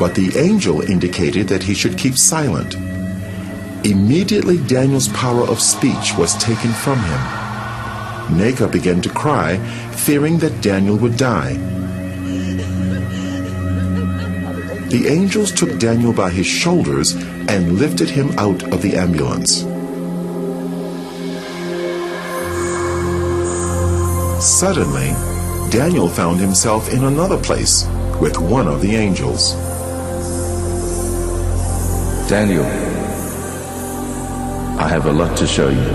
but the angel indicated that he should keep silent. Immediately Daniel's power of speech was taken from him. Neka began to cry, fearing that Daniel would die. The angels took Daniel by his shoulders and lifted him out of the ambulance. Suddenly, Daniel found himself in another place with one of the angels. Daniel, I have a lot to show you.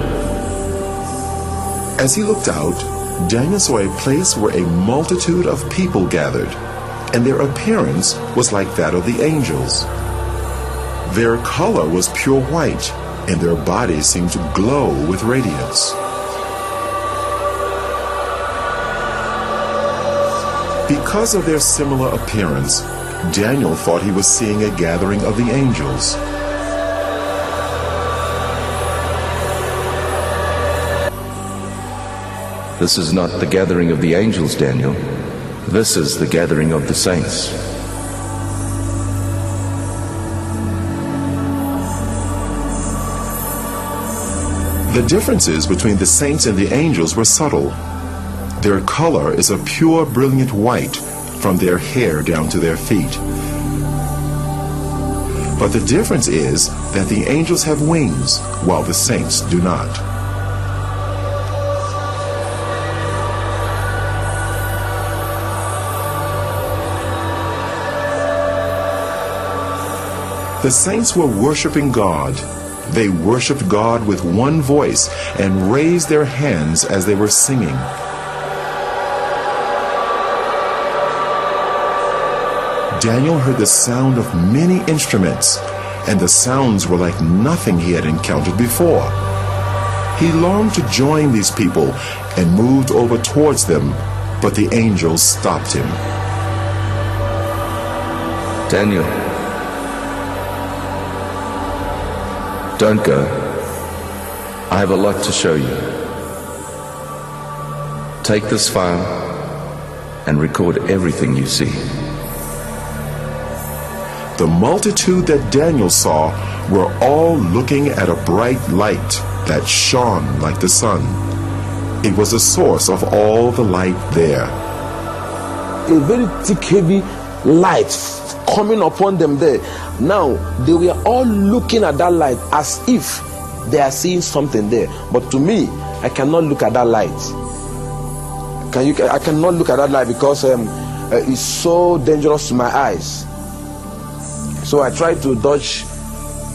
As he looked out, Daniel saw a place where a multitude of people gathered, and their appearance was like that of the angels. Their color was pure white, and their bodies seemed to glow with radiance. Because of their similar appearance, Daniel thought he was seeing a gathering of the angels. This is not the gathering of the angels, Daniel. This is the gathering of the saints. The differences between the saints and the angels were subtle. Their color is a pure, brilliant white from their hair down to their feet. But the difference is that the angels have wings, while the saints do not. The saints were worshiping God. They worshiped God with one voice and raised their hands as they were singing. Daniel heard the sound of many instruments, and the sounds were like nothing he had encountered before. He longed to join these people and moved over towards them, but the angels stopped him. Daniel, don't go. I have a lot to show you. Take this file and record everything you see. The multitude that Daniel saw were all looking at a bright light that shone like the sun. It was the source of all the light there. A very thick, heavy light coming upon them there. Now, they were all looking at that light as if they are seeing something there. But to me, I cannot look at that light. I cannot look at that light because it's so dangerous to my eyes. So I tried to dodge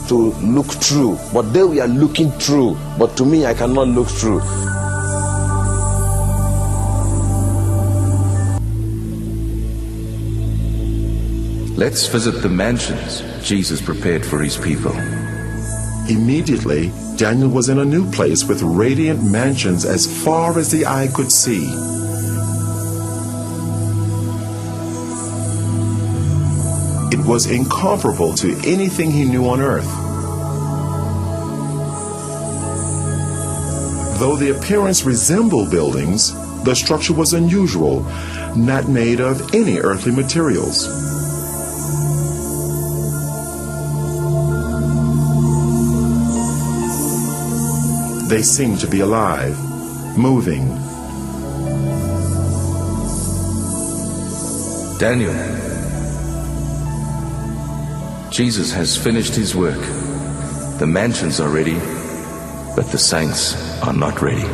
to look through, but they were looking through. But to me, I cannot look through. Let's visit the mansions Jesus prepared for his people. Immediately, Daniel was in a new place with radiant mansions as far as the eye could see. It was incomparable to anything he knew on earth. Though the appearance resembled buildings, the structure was unusual, not made of any earthly materials. They seemed to be alive, moving. Daniel, Jesus has finished his work. The mansions are ready, but the saints are not ready.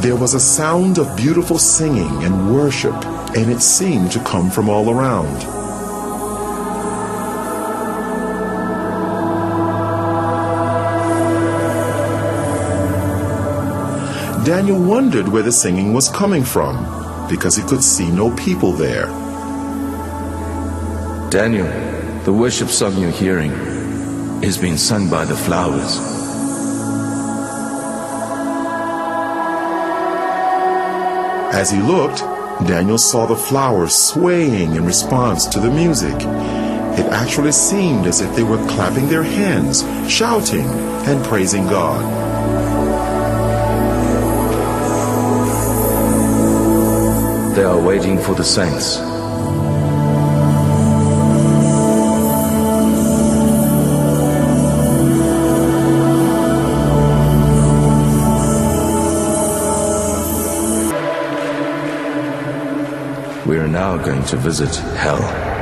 There was a sound of beautiful singing and worship, and it seemed to come from all around. Daniel wondered where the singing was coming from, because he could see no people there. Daniel, the worship song you're hearing is being sung by the flowers. As he looked, Daniel saw the flowers swaying in response to the music. It actually seemed as if they were clapping their hands, shouting, and praising God. they are waiting for the saints. We are now going to visit hell.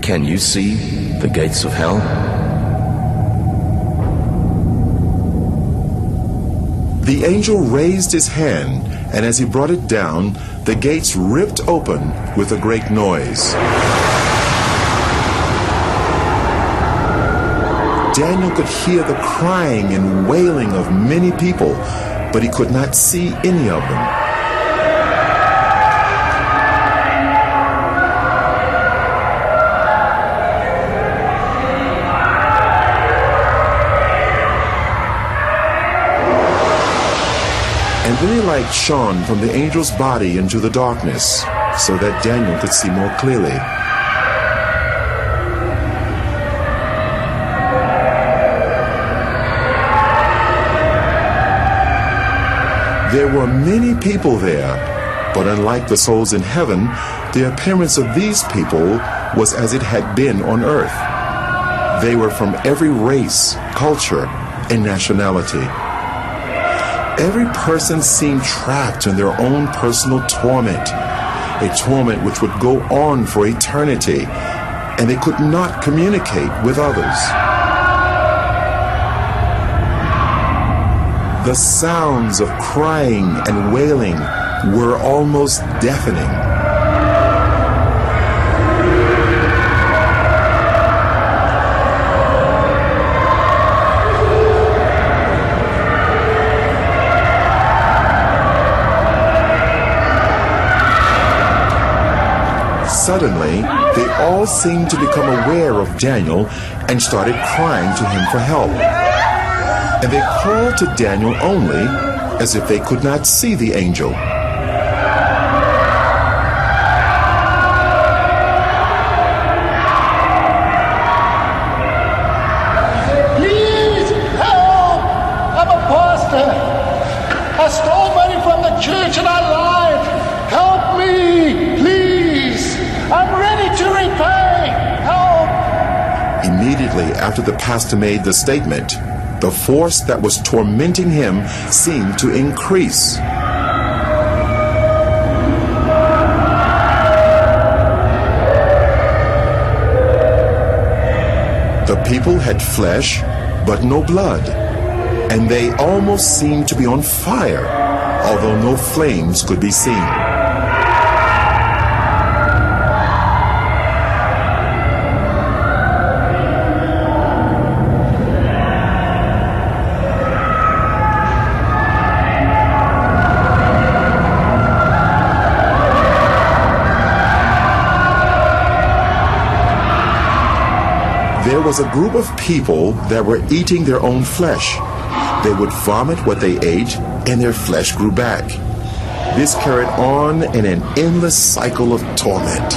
Can you see the gates of hell? The angel raised his hand, and as he brought it down, the gates ripped open with a great noise. Daniel could hear the crying and wailing of many people, but he could not see any of them. And then a light shone from the angel's body into the darkness, so that Daniel could see more clearly. There were many people there, but unlike the souls in heaven, the appearance of these people was as it had been on earth. They were from every race, culture, and nationality. Every person seemed trapped in their own personal torment, a torment which would go on for eternity, and they could not communicate with others. The sounds of crying and wailing were almost deafening. Suddenly, they all seemed to become aware of Daniel and started crying to him for help. And they called to Daniel only as if they could not see the angel. Please help! I'm a pastor. I stole money from the church and I lied. Help me, please. I'm ready to repay. Help! Immediately after the pastor made the statement, the force that was tormenting him seemed to increase. The people had flesh, but no blood, and they almost seemed to be on fire, although no flames could be seen. There was a group of people that were eating their own flesh. They would vomit what they ate, and their flesh grew back. This carried on in an endless cycle of torment.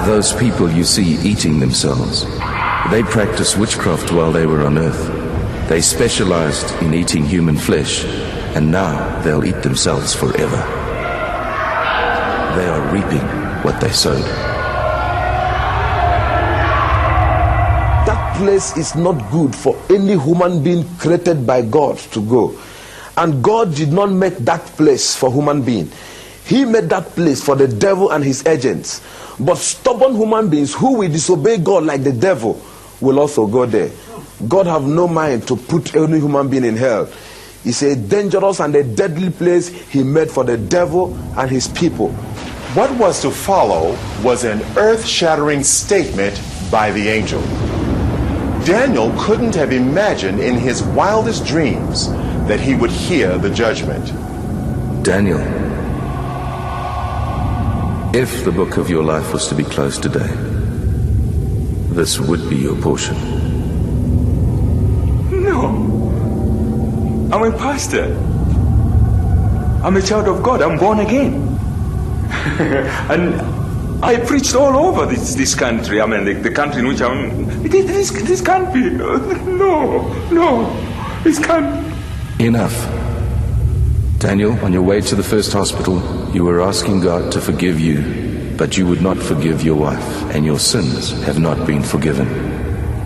Those people you see eating themselves, they practiced witchcraft while they were on earth. They specialized in eating human flesh, and now they'll eat themselves forever. They are reaping what they sowed. That place is not good for any human being created by God to go. And God did not make that place for human being. He made that place for the devil and his agents. But stubborn human beings who will disobey God like the devil will also go there. God have no mind to put any human being in hell. It's a dangerous and a deadly place he made for the devil and his people. What was to follow was an earth-shattering statement by the angel. Daniel couldn't have imagined in his wildest dreams that he would hear the judgment. Daniel, if the book of your life was to be closed today, this would be your portion. No. I'm a pastor. I'm a child of God. I'm born again. And I preached all over this country. I mean, the country in which I'm... This can't be. No. This can't. Enough. Daniel, on your way to the first hospital, you were asking God to forgive you, but you would not forgive your wife, and your sins have not been forgiven.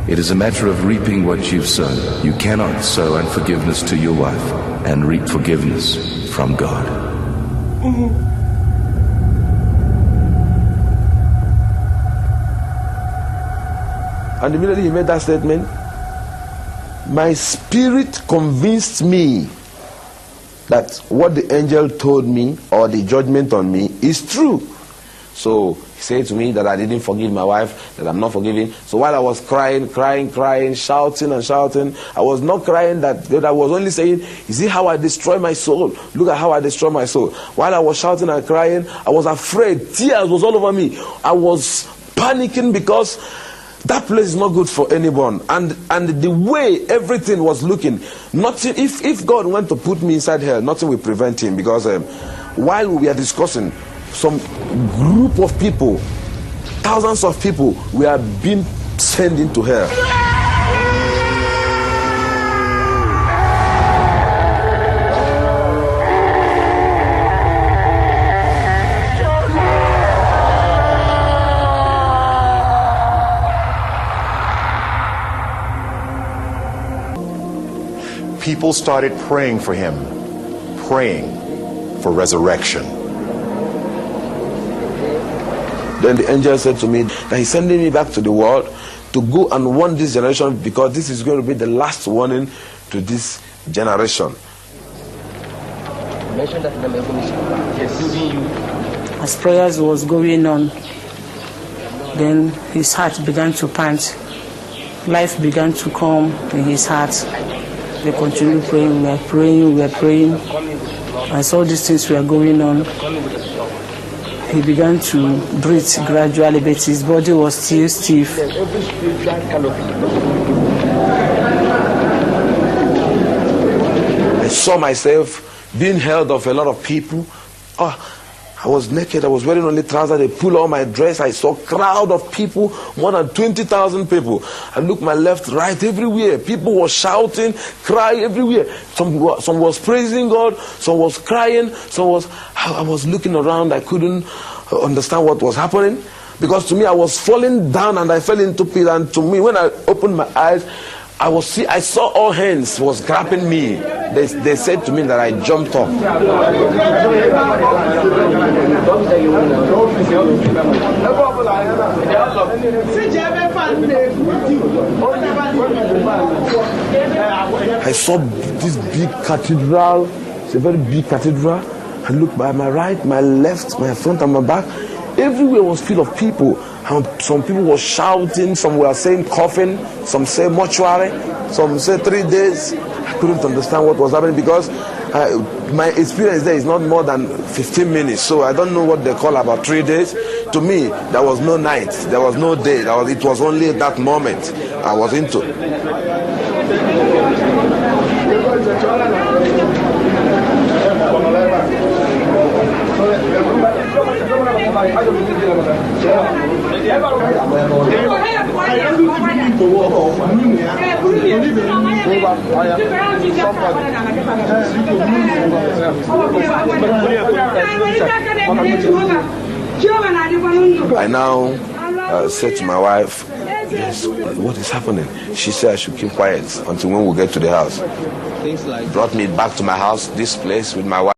It is a matter of reaping what you've sown. You cannot sow unforgiveness to your wife and reap forgiveness from God. And immediately he made that statement, my spirit convinced me that what the angel told me, or the judgment on me, is true. So he said to me that I didn't forgive my wife, that I'm not forgiving. So while I was crying, shouting and shouting, I was not crying that I was only saying, you see how I destroy my soul? Look at how I destroy my soul. While I was shouting and crying, I was afraid. Tears was all over me. I was panicking because that place is not good for anyone. And the way everything was looking, nothing. If God went to put me inside hell, nothing will prevent him. Because while we are discussing, some group of people, thousands of people, were being sent into hell. People started praying for him, praying for resurrection. Then the angel said to me that he's sending me back to the world to go and warn this generation, because this is going to be the last warning to this generation. As prayers was going on, then his heart began to pant. Life began to come in his heart. We continued praying, we were praying. As all these things were going on, he began to breathe gradually, but his body was still stiff. I saw myself being held of a lot of people. I was naked, I was wearing only trousers, they pulled all my dress. I saw a crowd of people, more than 20,000 people. I looked my left, right, everywhere. People were shouting, crying everywhere. Some was praising God, some was crying, I was looking around, I couldn't understand what was happening. Because to me, I was falling down and I fell into pit. And to me, when I opened my eyes, I saw all hands was grabbing me. They said to me that I jumped up. I saw this big cathedral. It's a very big cathedral. I looked by my right, my left, my front and my back. Everywhere was full of people. Some people were shouting, some were saying coffin, some say mortuary, some say 3 days. I couldn't understand what was happening because my experience there is not more than 15 minutes. So I don't know what they call about 3 days. To me, there was no night, there was no day. It was only that moment I was into. I now said to my wife, yes, what is happening? She said I should keep quiet until when we get to the house. Brought me back to my house, this place with my wife.